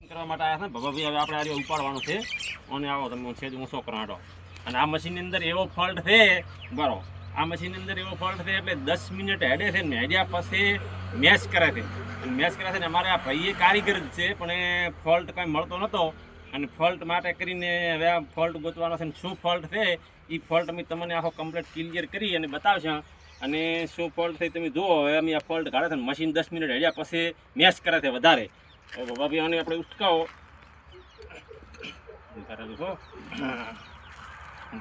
કરવા માટે આવ્યા છે ભવાભાઈ. હવે આપણે આ ઉપાડવાનું છે અને આવો તમે છે ઊંચો કરાંટો. અને આ મશીનની અંદર એવો ફોલ્ટ છે બરો, આ મશીનની અંદર એવો ફોલ્ટ છે એટલે 10 મિનિટ હેડે છે ને હેડ્યા પછી મેચ કરે છે. મેચ કરે છે ને અમારે આ ભાઈએ કારીગર જ છે પણ એ ફોલ્ટ કંઈ મળતો નહોતો અને ફોલ્ટ માટે કરીને હવે આ ફોલ્ટ ગોતવાનો છે. શું ફોલ્ટ છે એ ફોલ્ટ અમે તમને આખો કમ્પ્લીટ ક્લિયર કરી અને બતાવશું. અને શું ફોલ્ટ થઈ તમે જુઓ. હવે અમે આ ફોલ્ટ કાઢે છે ને મશીન 10 મિનિટ હેડ્યા પછી મેચ કરે છે વધારે. હવે ભાભી આને આપણે ઉચકાવો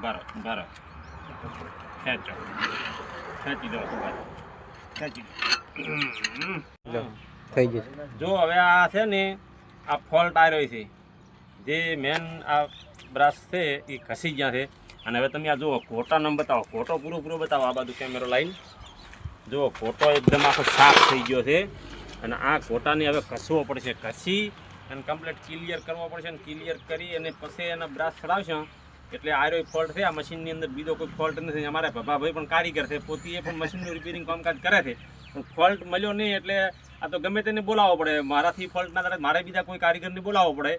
બરો બરો ખેંચો, ખેંચી દો ખેંચી થઈ જશે. જો હવે આ છે ને આ ફોલ્ટ આવ્યો છે જે મેન આ બ્રશ છે એ ખસી ગયા છે. અને હવે તમે આ જુઓ ફોટા નંબર બતાવો, ફોટો પૂરો બતાવો. આ બાજુ કેમેરો લાઈન જુઓ, ફોટો એકદમ આખો સાફ થઈ ગયો છે. અને આ ફોટાને હવે ઘસવો પડશે, ઘસી અને કમ્પ્લીટ ક્લિયર કરવો પડશે. અને ક્લિયર કરી અને પછી એના બ્રશ ચડાવશે એટલે આરો ફોલ્ટ છે. આ મશીનની અંદર બીજો કોઈ ફોલ્ટ નથી. અમારા ભભાભાઈ પણ કારીગર છે, પોતે પણ મશીનનું રિપેરિંગ કામકાજ કરે છે પણ ફોલ્ટ મળ્યો નહીં એટલે આ તો ગમે તેને બોલાવવો પડે. મારાથી ફોલ્ટ ના થાય મારે બીજા કોઈ કારીગરને બોલાવવો પડે.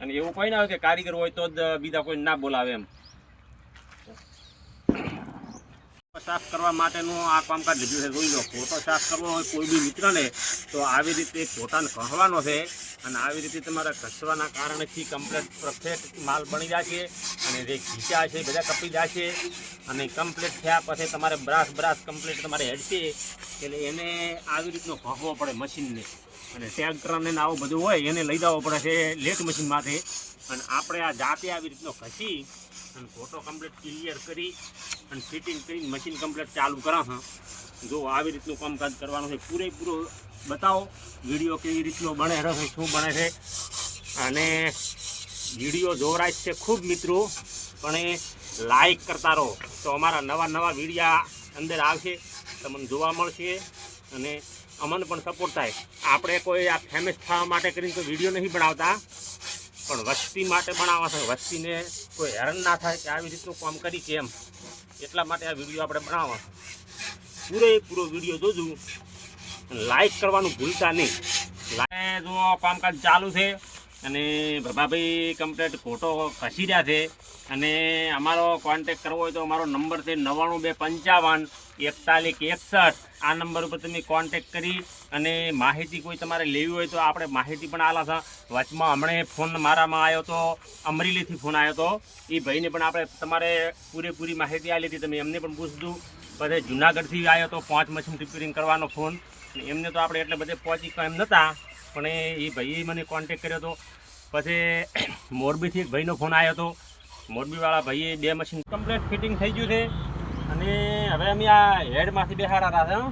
અને એવું કોઈ ના હોય કે કારીગર હોય તો જ બીજા કોઈ ના બોલાવે એમ. સાફ કરવા માટેનું આ કામકાજ લીધું છે. જોઈ લો, ફોટો સાફ કરવો હોય કોઈ બી મિત્રને તો આવી રીતે ફોટાને ઘસવાનો છે. અને આવી રીતે તમારા ઘસવાના કારણેથી કમ્પ્લીટ પરફેક્ટ માલ બની જશે. અને જે ખીચા છે બધા કપી જશે. અને કમ્પ્લીટ થયા પછી તમારે બ્રશ કમ્પ્લીટ તમારે હેડશે એટલે એને આવી રીતનો ઘસવો પડે મશીનને. અને ટ્રેક્ટરને આવું બધું હોય એને લઈ જવો પડે છે લેટ મશીનમાંથી. અને આપણે આ જાતે આવી રીતનો ઘસી અને ફોટો કમ્પ્લીટ ક્લિયર કરી અને ફિટિંગ કરીને મશીન કમ્પ્લીટ ચાલુ કરાવશું. જો આવી રીતનું કામકાજ કરવાનું છે. પૂરેપૂરો બતાવો વિડીયો કેવી રીતનો બને છે, શું બને છે. અને વિડીયો જોવરાય છે ખૂબ મિત્રો, પણ એ લાઈક કરતા રહો તો અમારા નવા વિડીયા અંદર આવશે, તમને જોવા મળશે અને અમને પણ સપોર્ટ થાય. આપણે કોઈ આ ફેમસ થવા માટે કરીને તો વિડીયો નહીં બનાવતા પણ વસ્તી માટે બનાવવા છે. વસ્તીને કોઈ હેરાન ના થાય કે આવી રીતનું કામ કરી કેમ, એટલા માટે આ વિડીયો આપણે બનાવવા. પૂરેપૂરો વિડીયો જોજો અને લાઈક કરવાનું ભૂલતા નહીં. જો કામકાજ ચાલુ છે અને ભભાભાઈ કમ્પ્લીટ ફોટો ખસી રહ્યા છે. અને અમારો કોન્ટેક કરવો હોય તો અમારો નંબર છે 9225514161. આ નંબર ઉપર તમે કોન્ટેક કરી અને માહિતી કોઈ તમારે લેવી હોય તો આપણે માહિતી પણ આલા છે. વચમાં હમણાં ફોન મારામાં આવ્યો તો અમરેલીથી ફોન આવ્યો હતો. એ ભાઈને પણ આપણે તમારે પૂરેપૂરી માહિતી આપી હતી, તમે એમને પણ પૂછજો. પછી જુનાગઢથી આવ્યો તો 5 મશીન રિપેરિંગ કરવાનો ફોન. એમને તો આપણે એટલે બધે પહોંચી એમ નહોતા પણ એ ભાઈએ મને કોન્ટેક કર્યો હતો. પછી મોરબીથી એક ભાઈનો ફોન આવ્યો હતો. મોરબીવાળા ભાઈએ 2 મશીન કમ્પ્લીટ ફિટિંગ થઈ ગયું છે. અને હવે અમે આ હેડમાંથી બેહાડા હતા.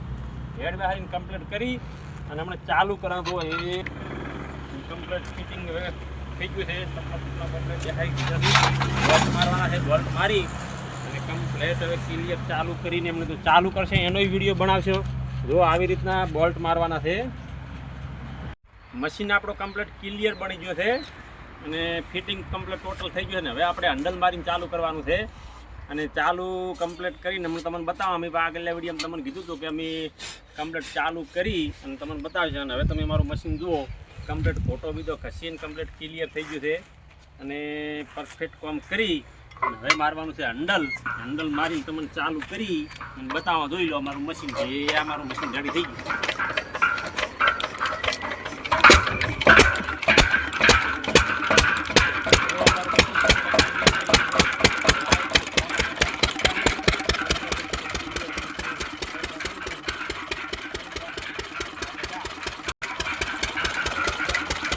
હેડ બેહાડીને કમ્પ્લીટ કરી અને હમણાં ચાલુ કરાવવું એ કમ્પ્લીટ ફિટિંગ હવે થઈ ગયું છે. બોલ્ટ મારવાના છે, બોલ્ટ મારી અને કમ્પ્લીટ હવે ક્લિયર ચાલુ કરીને એમને તો ચાલુ કરશે એનોય વિડીયો બનાવશો. જો આવી રીતના બોલ્ટ મારવાના છે. મશીન આપણો કમ્પ્લીટ ક્લિયર બની ગયો છે અને ફિટિંગ કમ્પ્લીટ ટોટલ થઈ ગયું છે. ને હવે આપણે હેન્ડલ મારીને ચાલુ કરવાનું છે. અને ચાલુ કમ્પ્લીટ કરીને અમે તમને બતાવો. અમે આગળના વિડીયોમાં તમને કીધું હતું કે અમે કમ્પ્લીટ ચાલુ કરી અને તમને બતાવશે. અને હવે તમે મારું મશીન જુઓ, કમ્પ્લીટ ફોટો બીજો ખસીને કમ્પ્લીટ ક્લિયર થઈ ગયું છે અને પરફેક્ટ કામ કરી અને હવે મારવાનું છે હેન્ડલ મારીને તમને ચાલુ કરી અને બતાવવા જોઈ લો અમારું મશીન છે. એ આ મારું મશીન રેડી થઈ ગયું.